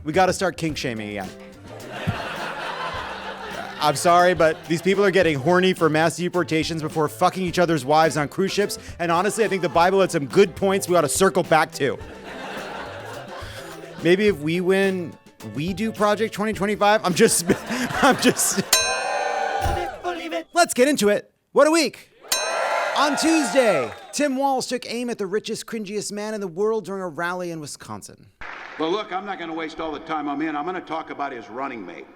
We got to start kink shaming again. I'm sorry, but these people are getting horny for mass deportations before fucking each other's wives on cruise ships. And honestly, I think the Bible had some good points we ought to circle back to. Maybe if we win, we do Project 2025. I'm just. Let's get into it. What a week. On Tuesday, Tim Walz took aim at the richest, cringiest man in the world during a rally in Wisconsin. Well, look, I'm not going to waste all the time I'm in. I'm going to talk about his running mate.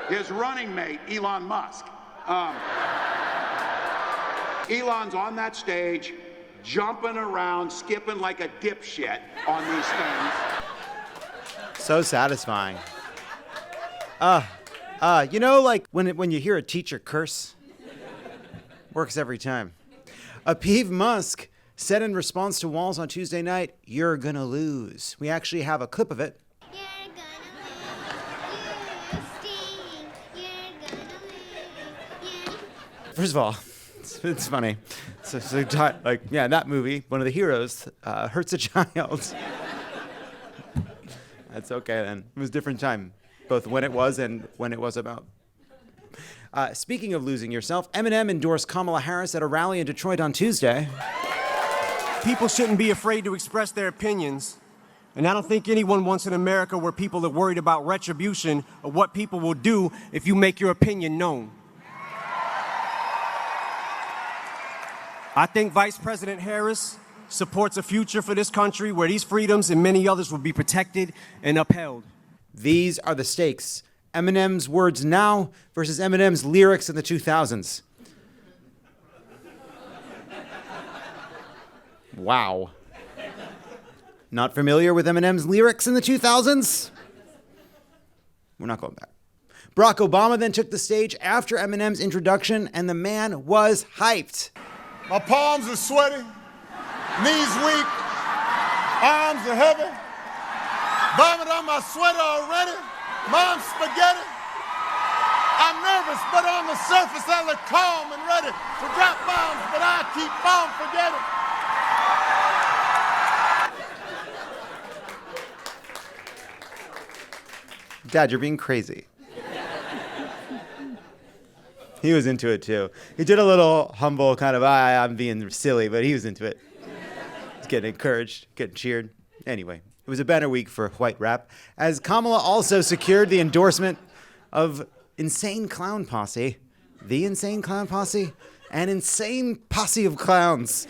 His running mate, Elon Musk. Elon's on that stage, jumping around, skipping like a dipshit on these things. So satisfying. You know, like when you hear a teacher curse? Works every time. Peeve Musk said in response to Walz on Tuesday night, "You're gonna lose." We actually have a clip of it. First of all, it's funny. So like, yeah, in that movie, one of the heroes hurts a child. That's okay then. It was a different time, both when it was and when it was about. Speaking of losing yourself, Eminem endorsed Kamala Harris at a rally in Detroit on Tuesday. People shouldn't be afraid to express their opinions. And I don't think anyone wants an America where people are worried about retribution or what people will do if you make your opinion known. I think Vice President Harris supports a future for this country where these freedoms and many others will be protected and upheld. These are the stakes. Eminem's words now versus Eminem's lyrics in the 2000s. Wow. Not familiar with Eminem's lyrics in the 2000s? We're not going back. Barack Obama then took the stage after Eminem's introduction, and the man was hyped. My palms are sweaty, knees weak, arms are heavy, vomit on my sweater already, mom's spaghetti. I'm nervous, but on the surface I look calm and ready to drop bombs, but I keep on forgetting. Dad, you're being crazy. He was into it too. He did a little humble kind of, I'm being silly, but he was into it. He's getting encouraged, getting cheered. Anyway, it was a banner week for white rap, as Kamala also secured the endorsement of Insane Clown Posse, the Insane Clown Posse, an insane posse of clowns.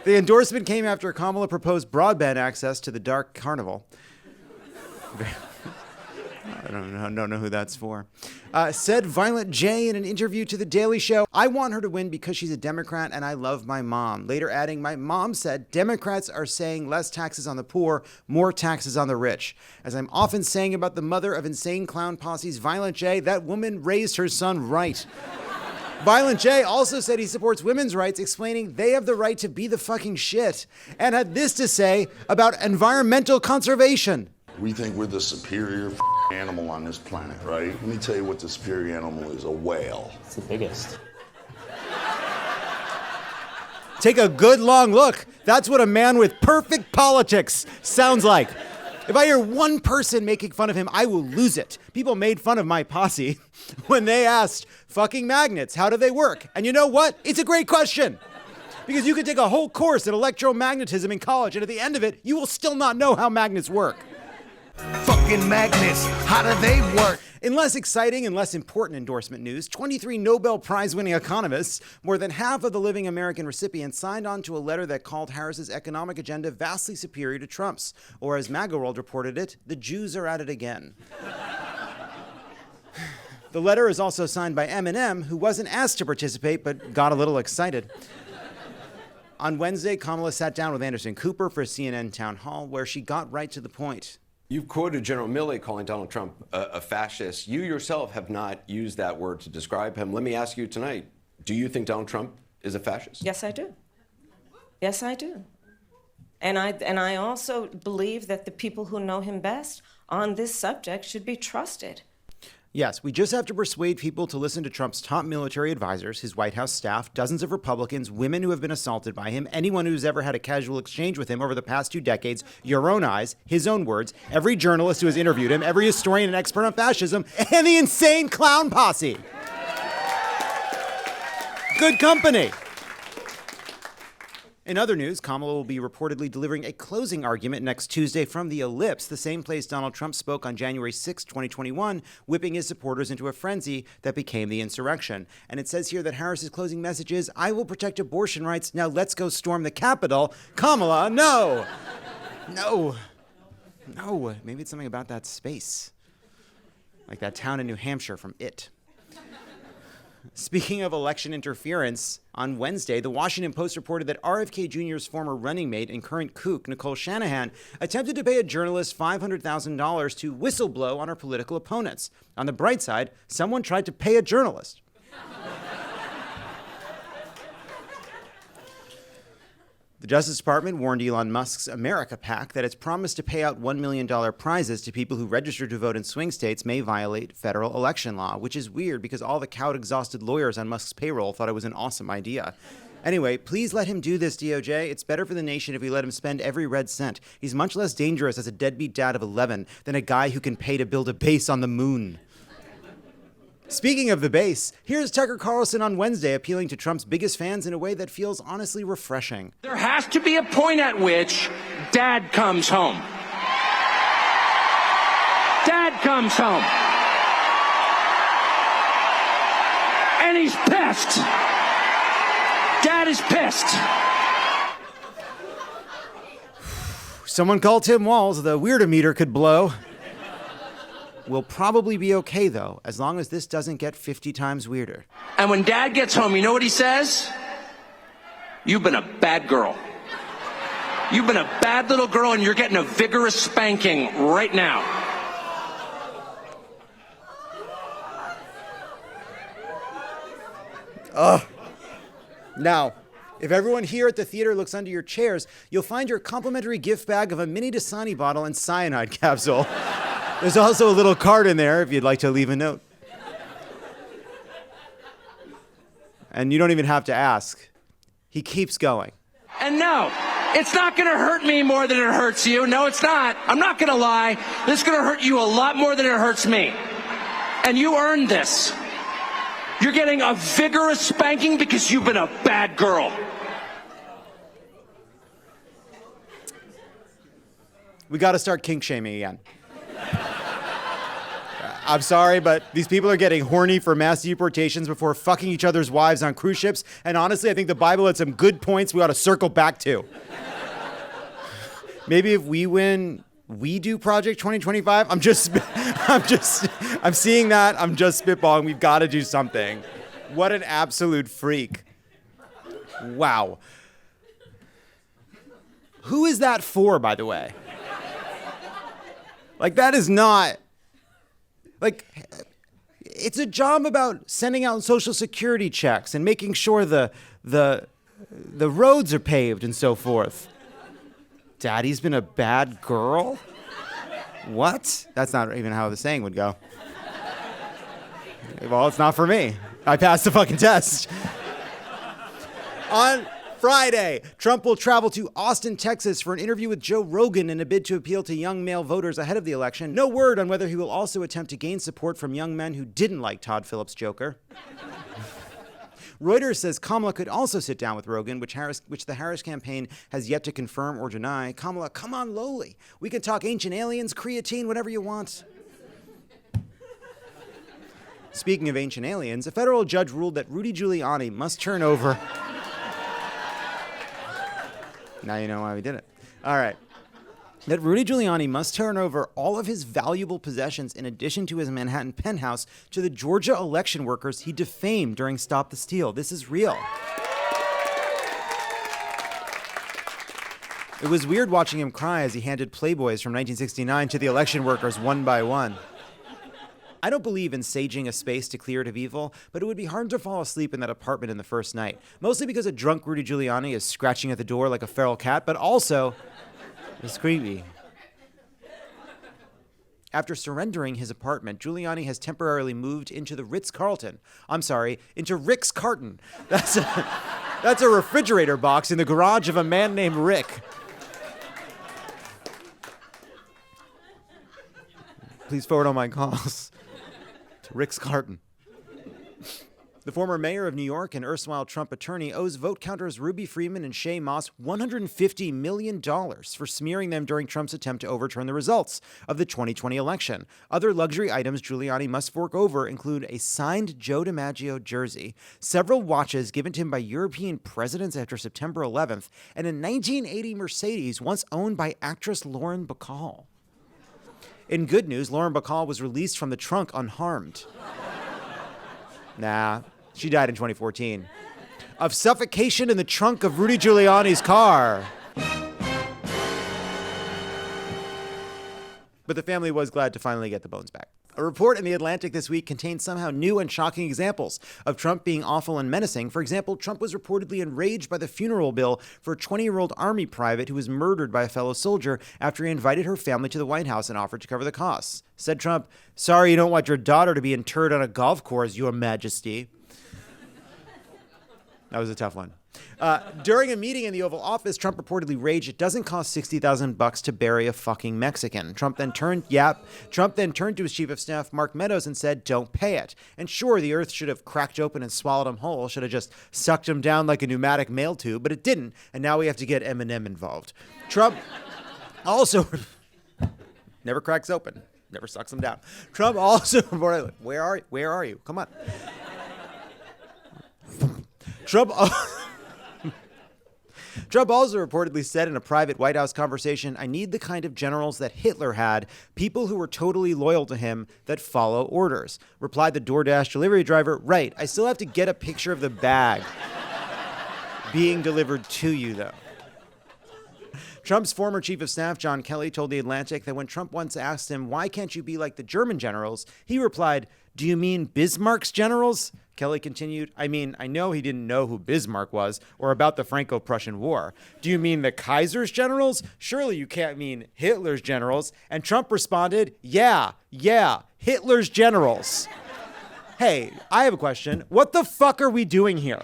The endorsement came after Kamala proposed broadband access to the dark carnival. I don't know who that's for. Said Violent J in an interview to The Daily Show, "I want her to win because she's a Democrat and I love my mom." Later adding, "My mom said Democrats are saying less taxes on the poor, more taxes on the rich. As I'm often saying about the mother of Insane Clown Posse's Violent J, that woman raised her son right." Violent J also said he supports women's rights, explaining they have the right to be the fucking shit, and had this to say about environmental conservation. We think we're the superior animal on this planet, right? Let me tell you what the superior animal is, a whale. It's the biggest. Take a good long look. That's what a man with perfect politics sounds like. If I hear one person making fun of him, I will lose it. People made fun of my posse when they asked, fucking magnets, how do they work? And you know what? It's a great question. Because you could take a whole course in electromagnetism in college, and at the end of it, you will still not know how magnets work. Fucking magnets, how do they work? In less exciting and less important endorsement news, 23 Nobel Prize-winning economists, more than half of the living American recipients, signed on to a letter that called Harris's economic agenda vastly superior to Trump's. Or as MAGA World reported it, the Jews are at it again. The letter is also signed by Eminem, who wasn't asked to participate but got a little excited. On Wednesday, Kamala sat down with Anderson Cooper for a CNN town hall where she got right to the point. You've quoted General Milley calling Donald Trump a fascist. You yourself have not used that word to describe him. Let me ask you tonight, do you think Donald Trump is a fascist? Yes, I do. Yes, I do. And I also believe that the people who know him best on this subject should be trusted. Yes, we just have to persuade people to listen to Trump's top military advisors, his White House staff, dozens of Republicans, women who have been assaulted by him, anyone who's ever had a casual exchange with him over the past 2 decades, your own eyes, his own words, every journalist who has interviewed him, every historian and expert on fascism, and the insane clown posse. Good company. In other news, Kamala will be reportedly delivering a closing argument next Tuesday from the Ellipse, the same place Donald Trump spoke on January 6, 2021, whipping his supporters into a frenzy that became the insurrection. And it says here that Harris's closing message is, "I will protect abortion rights. Now let's go storm the Capitol." Kamala, no. No. No. Maybe it's something about that space. Like that town in New Hampshire from It. Speaking of election interference, on Wednesday, the Washington Post reported that RFK Jr.'s former running mate and current kook, Nicole Shanahan, attempted to pay a journalist $500,000 to whistleblow on her political opponents. On the bright side, someone tried to pay a journalist. The Justice Department warned Elon Musk's America PAC that its promise to pay out $1 million prizes to people who register to vote in swing states may violate federal election law, which is weird because all the cowed-exhausted lawyers on Musk's payroll thought it was an awesome idea. Anyway, please let him do this, DOJ. It's better for the nation if we let him spend every red cent. He's much less dangerous as a deadbeat dad of 11 than a guy who can pay to build a base on the moon. Speaking of the base, here's Tucker Carlson on Wednesday appealing to Trump's biggest fans in a way that feels honestly refreshing. There has to be a point at which Dad comes home. Dad comes home. And he's pissed. Dad is pissed. Someone call Tim Walz. The weirdometer could blow. We'll probably be okay, though, as long as this doesn't get 50 times weirder. And when Dad gets home, you know what he says? You've been a bad girl. You've been a bad little girl, and you're getting a vigorous spanking right now. Now, if everyone here at the theater looks under your chairs, you'll find your complimentary gift bag of a mini Dasani bottle and cyanide capsule. There's also a little card in there if you'd like to leave a note. And you don't even have to ask. He keeps going. And no, it's not going to hurt me more than it hurts you. No, it's not. I'm not going to lie. This is going to hurt you a lot more than it hurts me. And you earned this. You're getting a vigorous spanking because you've been a bad girl. We got to start kink shaming again. I'm sorry, but these people are getting horny for mass deportations before fucking each other's wives on cruise ships. And honestly, I think the Bible had some good points we ought to circle back to. Maybe if we win, we do Project 2025. I'm seeing that. I'm just spitballing. We've got to do something. What an absolute freak. Wow. Who is that for, by the way? Like, that is not... Like, it's a job about sending out Social Security checks and making sure the roads are paved and so forth. Daddy's been a bad girl? What? That's not even how the saying would go. Well, it's not for me. I passed the fucking test. On Friday, Trump will travel to Austin, Texas for an interview with Joe Rogan in a bid to appeal to young male voters ahead of the election. No word on whether he will also attempt to gain support from young men who didn't like Todd Phillips' Joker. Reuters says Kamala could also sit down with Rogan, which the Harris campaign has yet to confirm or deny. Kamala, come on, lowly. We can talk ancient aliens, creatine, whatever you want. Speaking of ancient aliens, a federal judge ruled that Rudy Giuliani must turn over... Now you know why we did it. All right. That Rudy Giuliani must turn over all of his valuable possessions in addition to his Manhattan penthouse to the Georgia election workers he defamed during Stop the Steal. This is real. It was weird watching him cry as he handed Playboys from 1969 to the election workers one by one. I don't believe in saging a space to clear it of evil, but it would be hard to fall asleep in that apartment in the first night. Mostly because a drunk Rudy Giuliani is scratching at the door like a feral cat, but also it's creepy. After surrendering his apartment, Giuliani has temporarily moved into the Ritz-Carlton. I'm sorry, into Rick's Carton. That's a refrigerator box in the garage of a man named Rick. Please forward all my calls to Rick's Carton. The former mayor of New York and erstwhile Trump attorney owes vote counters Ruby Freeman and Shay Moss $150 million for smearing them during Trump's attempt to overturn the results of the 2020 election. Other luxury items Giuliani must fork over include a signed Joe DiMaggio jersey, several watches given to him by European presidents after September 11th, and a 1980 Mercedes once owned by actress Lauren Bacall. In good news, Lauren Bacall was released from the trunk unharmed. Nah, she died in 2014. Of suffocation in the trunk of Rudy Giuliani's car. But the family was glad to finally get the bones back. A report in The Atlantic this week contains somehow new and shocking examples of Trump being awful and menacing. For example, Trump was reportedly enraged by the funeral bill for a 20-year-old Army private who was murdered by a fellow soldier after he invited her family to the White House and offered to cover the costs. Said Trump, "Sorry you don't want your daughter to be interred on a golf course, Your Majesty." That was a tough one. During a meeting in the Oval Office, Trump reportedly raged, "It doesn't cost $60,000 to bury a fucking Mexican." Trump then turned to his chief of staff, Mark Meadows, and said, "Don't pay it." And sure, the earth should have cracked open and swallowed him whole, should have just sucked him down like a pneumatic mail tube, but it didn't. And now we have to get Eminem involved. Trump also never cracks open, never sucks him down. Trump also, where are you? Come on. Trump also reportedly said in a private White House conversation, "I need the kind of generals that Hitler had, people who were totally loyal to him, that follow orders." Replied the DoorDash delivery driver, "Right, I still have to get a picture of the bag being delivered to you, though." Trump's former chief of staff, John Kelly, told The Atlantic that when Trump once asked him, "Why can't you be like the German generals?" he replied, "Do you mean Bismarck's generals?" Kelly continued, "I mean, I know he didn't know who Bismarck was or about the Franco-Prussian War. Do you mean the Kaiser's generals? Surely you can't mean Hitler's generals." And Trump responded, yeah, Hitler's generals. Hey, I have a question. What the fuck are we doing here?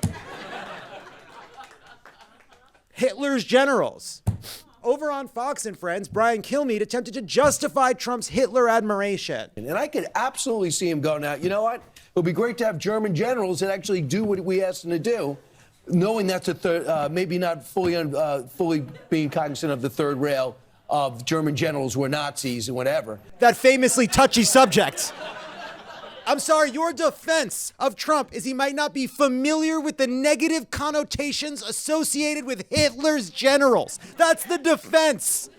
Hitler's generals. Over on Fox and Friends, Brian Kilmeade attempted to justify Trump's Hitler admiration. And I could absolutely see him going out, you know what? It would be great to have German generals that actually do what we asked them to do, knowing that's a third, maybe not fully being cognizant of the third rail of German generals who were Nazis and whatever. That famously touchy subject. I'm sorry, your defense of Trump is he might not be familiar with the negative connotations associated with Hitler's generals. That's the defense.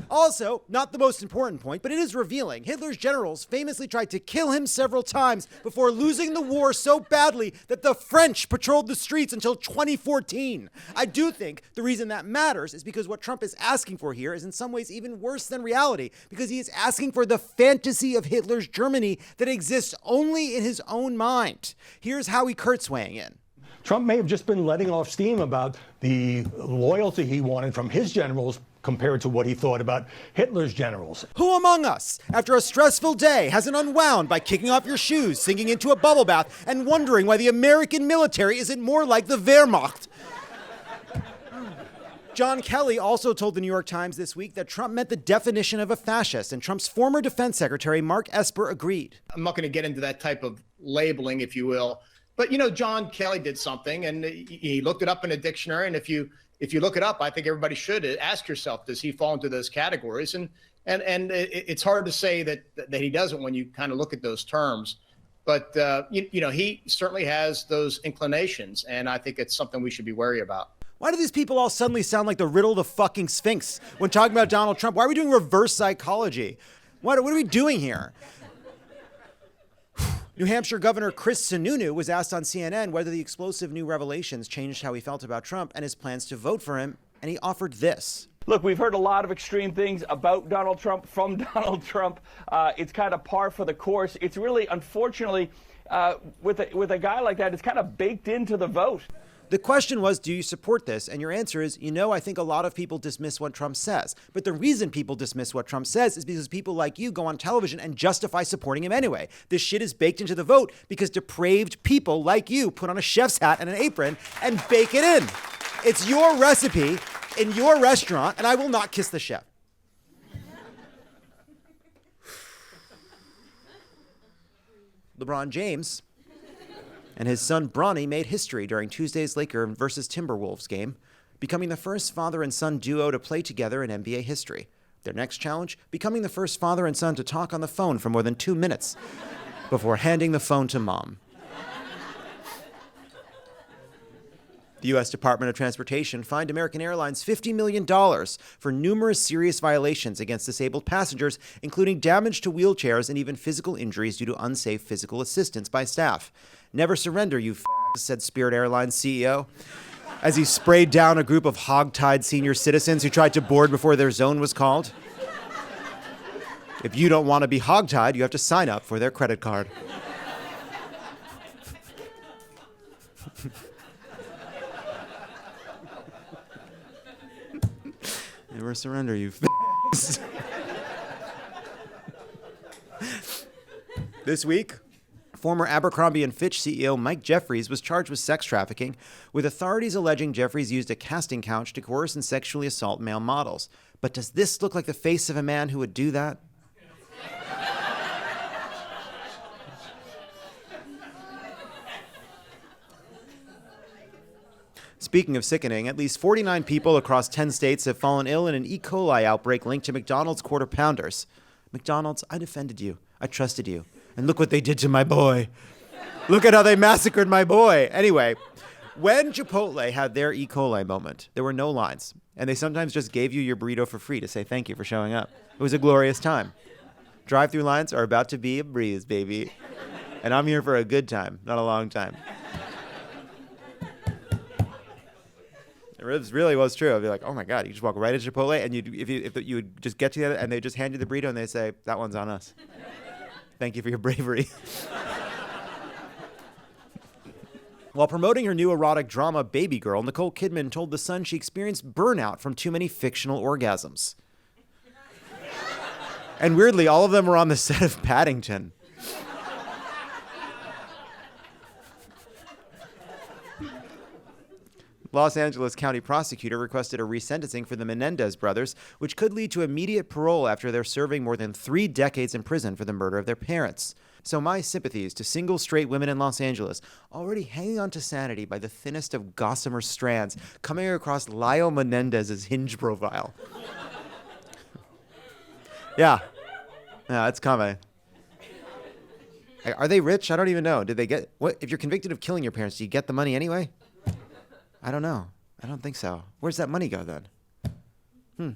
Also, not the most important point, but it is revealing. Hitler's generals famously tried to kill him several times before losing the war so badly that the French patrolled the streets until 2014. I do think the reason that matters is because what Trump is asking for here is in some ways even worse than reality, because he is asking for the fantasy of Hitler's Germany that exists only in his own mind. Here's Howie Kurtz weighing in. Trump may have just been letting off steam about the loyalty he wanted from his generals compared to what he thought about Hitler's generals. Who among us, after a stressful day, hasn't unwound by kicking off your shoes, sinking into a bubble bath, and wondering why the American military isn't more like the Wehrmacht? John Kelly also told the New York Times this week that Trump met the definition of a fascist, and Trump's former defense secretary, Mark Esper, agreed. I'm not going to get into that type of labeling, if you will. But, you know, John Kelly did something, and he looked it up in a dictionary, and if you look it up, I think everybody should ask yourself, does he fall into those categories? And it's hard to say that he doesn't when you kind of look at those terms. But, you know, he certainly has those inclinations, and I think it's something we should be wary about. Why do these people all suddenly sound like the riddle of the fucking Sphinx when talking about Donald Trump? Why are we doing reverse psychology? What are we doing here? New Hampshire Governor Chris Sununu was asked on CNN whether the explosive new revelations changed how he felt about Trump and his plans to vote for him, and he offered this. Look, we've heard a lot of extreme things about Donald Trump from Donald Trump. It's kind of par for the course. It's really, unfortunately, with a guy like that, it's kind of baked into the vote. The question was, do you support this? And your answer is, I think a lot of people dismiss what Trump says. But the reason people dismiss what Trump says is because people like you go on television and justify supporting him anyway. This shit is baked into the vote because depraved people like you put on a chef's hat and an apron and bake it in. It's your recipe in your restaurant, and I will not kiss the chef. LeBron James and his son Bronny made history during Tuesday's Lakers versus Timberwolves game, becoming the first father and son duo to play together in NBA history. Their next challenge, becoming the first father and son to talk on the phone for more than 2 minutes before handing the phone to mom. The U.S. Department of Transportation fined American Airlines $50 million for numerous serious violations against disabled passengers, including damage to wheelchairs and even physical injuries due to unsafe physical assistance by staff. Never surrender, you said Spirit Airlines CEO, as he sprayed down a group of hog-tied senior citizens who tried to board before their zone was called. If you don't want to be hog-tied, you have to sign up for their credit card. Never surrender, you This week, former Abercrombie & Fitch CEO Mike Jeffries was charged with sex trafficking, with authorities alleging Jeffries used a casting couch to coerce and sexually assault male models. But does this look like the face of a man who would do that? Speaking of sickening, at least 49 people across 10 states have fallen ill in an E. coli outbreak linked to McDonald's Quarter Pounders. McDonald's, I defended you. I trusted you. And look what they did to my boy. Look at how they massacred my boy. Anyway, when Chipotle had their E. coli moment, there were no lines. And they sometimes just gave you your burrito for free to say thank you for showing up. It was a glorious time. Drive-through lines are about to be a breeze, baby. And I'm here for a good time, not a long time. It really was true. I'd be like, oh my God, you just walk right into Chipotle and if you would just get to the other and they just hand you the burrito and they say, that one's on us. Thank you for your bravery. While promoting her new erotic drama, Baby Girl, Nicole Kidman told The Sun she experienced burnout from too many fictional orgasms. And weirdly, all of them were on the set of Paddington. Los Angeles County prosecutor requested a resentencing for the Menendez brothers, which could lead to immediate parole after they're serving more than 3 decades in prison for the murder of their parents. So my sympathies to single straight women in Los Angeles, already hanging on to sanity by the thinnest of gossamer strands, coming across Lyle Menendez's Hinge profile. Yeah, it's coming. Are they rich? I don't even know. Did they get what? If you're convicted of killing your parents, do you get the money anyway? I don't know. I don't think so. Where's that money go then?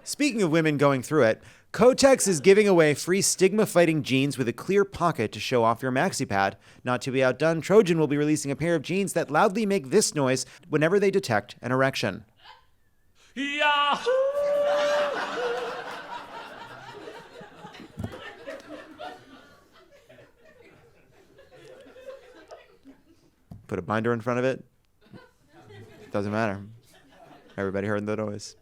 Speaking of women going through it, Kotex is giving away free stigma-fighting jeans with a clear pocket to show off your maxi pad. Not to be outdone, Trojan will be releasing a pair of jeans that loudly make this noise whenever they detect an erection. Yahoo! Put a binder in front of it. Doesn't matter. Everybody heard the noise.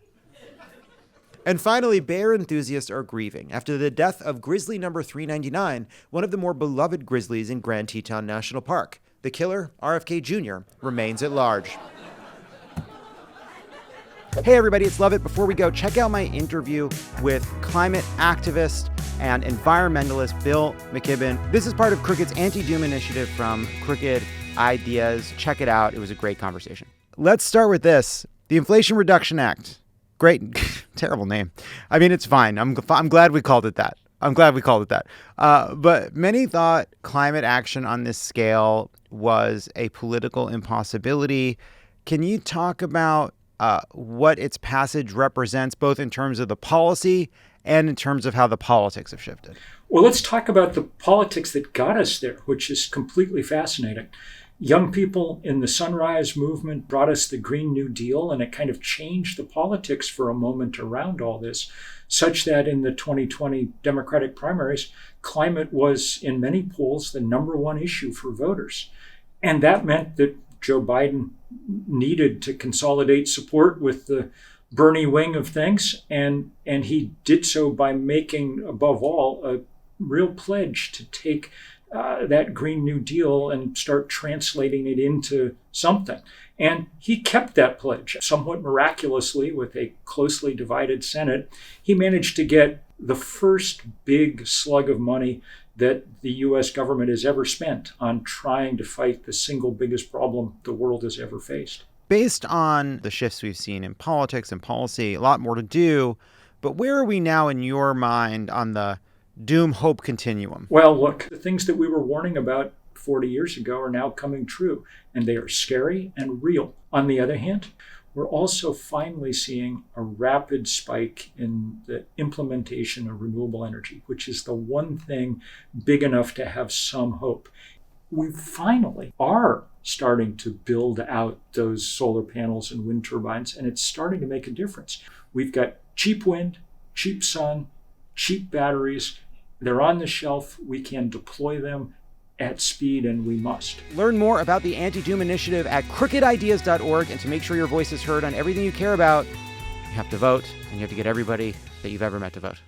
And finally, bear enthusiasts are grieving after the death of grizzly number 399, one of the more beloved grizzlies in Grand Teton National Park. The killer, RFK Jr., remains at large. Hey everybody, it's Lovett. Before we go, check out my interview with climate activist and environmentalist Bill McKibben. This is part of Crooked's anti-doom initiative from Crooked Ideas. Check it out. It was a great conversation. Let's start with this. The Inflation Reduction Act. Great, terrible name. I mean, it's fine. I'm glad we called it that. But many thought climate action on this scale was a political impossibility. Can you talk about what its passage represents, both in terms of the policy and in terms of how the politics have shifted? Well, let's talk about the politics that got us there, which is completely fascinating. Young people in the Sunrise Movement brought us the Green New Deal, and it kind of changed the politics for a moment around all this, such that in the 2020 Democratic primaries, climate was, in many polls, the #1 issue for voters. And that meant that Joe Biden needed to consolidate support with the Bernie wing of things, and he did so by making, above all, a real pledge to take that Green New Deal and start translating it into something. And he kept that pledge. Somewhat miraculously, with a closely divided Senate, he managed to get the first big slug of money that the U.S. government has ever spent on trying to fight the single biggest problem the world has ever faced. Based on the shifts we've seen in politics and policy, a lot more to do. But where are we now in your mind on the doom-hope continuum? Well, look, the things that we were warning about 40 years ago are now coming true, and they are scary and real. On the other hand, we're also finally seeing a rapid spike in the implementation of renewable energy, which is the one thing big enough to have some hope. We finally are starting to build out those solar panels and wind turbines, and it's starting to make a difference. We've got cheap wind, cheap sun, cheap batteries. They're on the shelf. We can deploy them at speed, and we must. Learn more about the Anti-Doom Initiative at crookedideas.org, and to make sure your voice is heard on everything you care about, you have to vote, and you have to get everybody that you've ever met to vote.